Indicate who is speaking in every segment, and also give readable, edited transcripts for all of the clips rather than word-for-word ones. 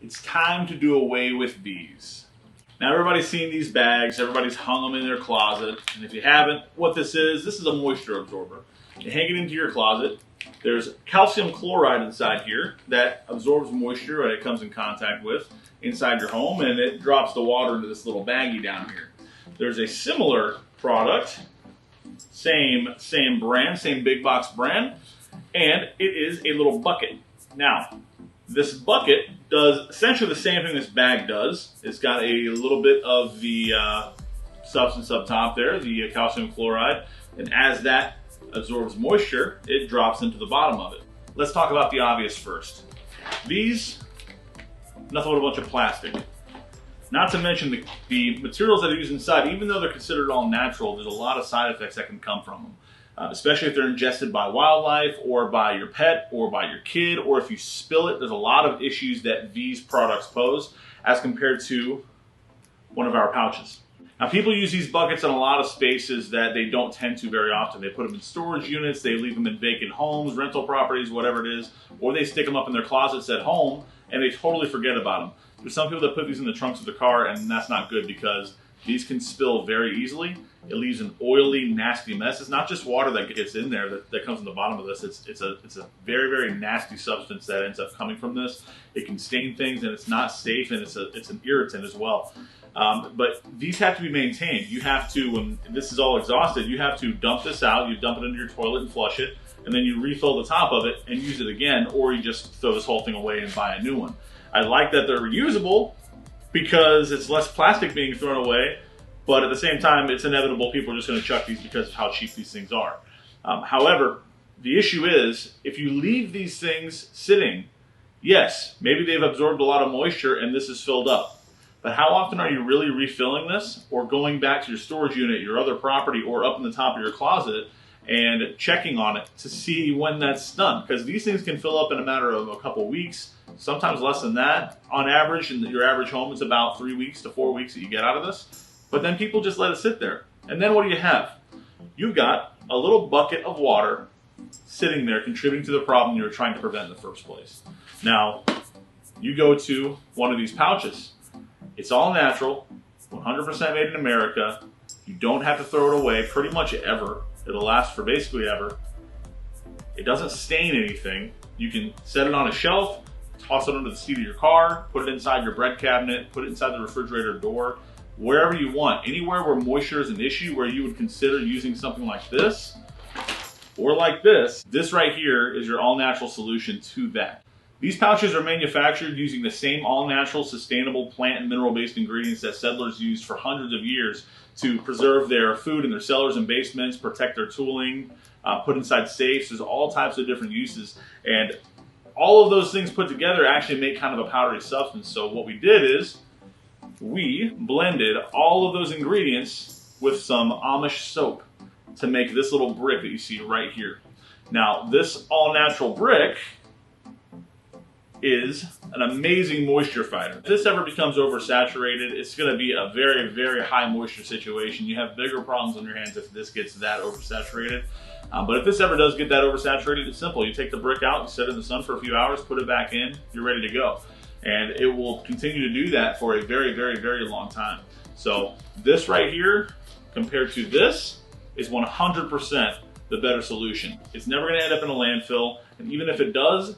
Speaker 1: It's time to do away with these. Now everybody's seen these bags, everybody's hung them in their closet, and if you haven't, what this is a moisture absorber. You hang it into your closet. There's calcium chloride inside here that absorbs moisture that it comes in contact with inside your home, and it drops the water into this little baggie down here. There's a similar product, same brand, same big box brand, and it is a little bucket. Now, this bucket does essentially the same thing this bag does. It's got a little bit of the substance up top there, the calcium chloride, and as that absorbs moisture, it drops into the bottom of it. Let's talk about the obvious first. These, nothing but a bunch of plastic. Not to mention the materials that are used inside, even though they're considered all natural, there's a lot of side effects that can come from them. Especially if they're ingested by wildlife or by your pet or by your kid, or if you spill it. There's a lot of issues that these products pose as compared to one of our pouches. Now, people use these buckets in a lot of spaces that they don't tend to very often. They put them in storage units, they leave them in vacant homes, rental properties, whatever it is, or they stick them up in their closets at home and they totally forget about them. There's some people that put these in the trunks of the car, and that's not good because these can spill very easily. It leaves an oily, nasty mess. It's not just water that gets in there that comes in the bottom of this. It's a very, very nasty substance that ends up coming from this. It can stain things, and it's not safe, and it's an irritant as well. But these have to be maintained. You have to, when this is all exhausted, you have to dump this out. You dump it into your toilet and flush it, and then you refill the top of it and use it again, or you just throw this whole thing away and buy a new one. I like that they're reusable because it's less plastic being thrown away, but at the same time, it's inevitable people are just going to chuck these because of how cheap these things are. However, the issue is, if you leave these things sitting, yes, maybe they've absorbed a lot of moisture and this is filled up. But how often are you really refilling this or going back to your storage unit, your other property, or up in the top of your closet and checking on it to see when that's done? Because these things can fill up in a matter of a couple weeks, sometimes less than that. On average, in your average home, it's about 3 weeks to 4 weeks that you get out of this. But then people just let it sit there. And then what do you have? You've got a little bucket of water sitting there contributing to the problem you were trying to prevent in the first place. Now, you go to one of these pouches. It's all natural, 100% made in America. You don't have to throw it away pretty much ever. It'll last for basically ever. It doesn't stain anything. You can set it on a shelf, toss it under the seat of your car, put it inside your bread cabinet, put it inside the refrigerator door, wherever you want. Anywhere where moisture is an issue, where you would consider using something like this or like this right here is your all-natural solution to that. These pouches are manufactured using the same all-natural, sustainable plant and mineral-based ingredients that settlers used for hundreds of years to preserve their food in their cellars and basements, protect their tooling, put inside safes. There's all types of different uses. And all of those things put together actually make kind of a powdery substance. So what we did is we blended all of those ingredients with some Amish soap to make this little brick that you see right here. Now, this all-natural brick is an amazing moisture fighter. If this ever becomes oversaturated, it's going to be a very, very high moisture situation. You have bigger problems on your hands if this gets that oversaturated. But if this ever does get that oversaturated, it's simple. You take the brick out, you set it in the sun for a few hours, put it back in, you're ready to go. And it will continue to do that for a very, very, very long time. So this right here, compared to this, is 100% the better solution. It's never going to end up in a landfill, and even if it does,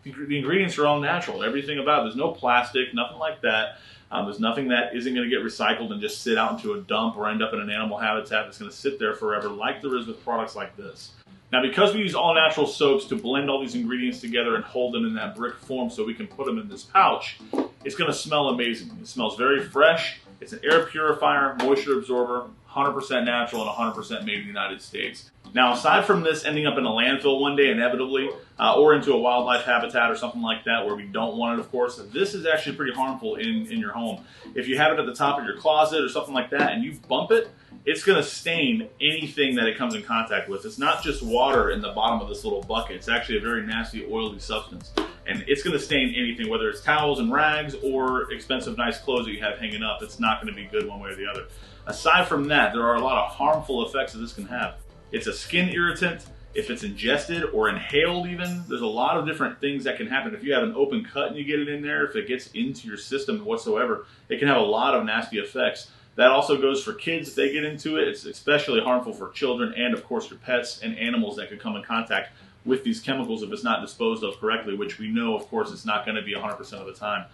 Speaker 1: the ingredients are all natural. Everything about it. There's no plastic, nothing like that. There's nothing that isn't going to get recycled and just sit out into a dump or end up in an animal habitat that's going to sit there forever like there is with products like this. Now, because we use all natural soaps to blend all these ingredients together and hold them in that brick form so we can put them in this pouch, it's going to smell amazing. It smells very fresh. It's an air purifier, moisture absorber, 100% natural and 100% made in the United States. Now, aside from this ending up in a landfill one day inevitably, or into a wildlife habitat or something like that where we don't want it, of course, this is actually pretty harmful in your home. If you have it at the top of your closet or something like that and you bump it, it's going to stain anything that it comes in contact with. It's not just water in the bottom of this little bucket. It's actually a very nasty, oily substance. And it's going to stain anything, whether it's towels and rags or expensive, nice clothes that you have hanging up. It's not going to be good one way or the other. Aside from that, there are a lot of harmful effects that this can have. It's a skin irritant. if it's ingested or inhaled even, there's a lot of different things that can happen. If you have an open cut and you get it in there, if it gets into your system whatsoever, it can have a lot of nasty effects. That also goes for kids if they get into it. It's especially harmful for children and, of course, your pets and animals that could come in contact with these chemicals if it's not disposed of correctly, which we know, of course, it's not going to be 100% of the time.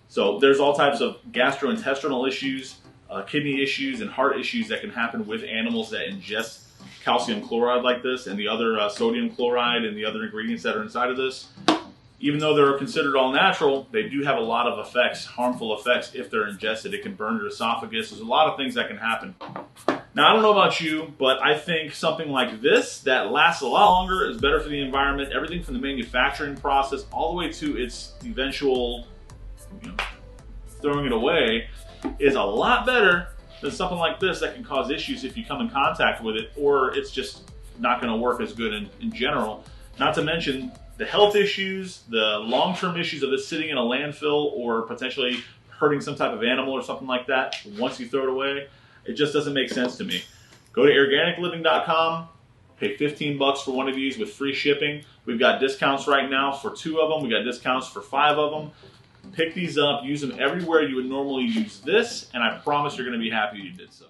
Speaker 1: So there's all types of gastrointestinal issues, kidney issues, and heart issues that can happen with animals that ingest calcium chloride like this and the other sodium chloride and the other ingredients that are inside of this. Even though they're considered all natural, they do have a lot of effects, harmful effects if they're ingested. It can burn your esophagus. There's a lot of things that can happen. Now, I don't know about you, but I think something like this that lasts a lot longer is better for the environment. Everything from the manufacturing process all the way to its eventual, throwing it away is a lot better than something like this that can cause issues if you come in contact with it, or it's just not going to work as good in general. Not to mention the health issues, the long-term issues of this sitting in a landfill or potentially hurting some type of animal or something like that once you throw it away. It just doesn't make sense to me. Go to airganicliving.com, pay $15 for one of these with free shipping. We've got discounts right now for 2 of them. We got discounts for 5 of them. Pick these up, use them everywhere you would normally use this, and I promise you're going to be happy you did so.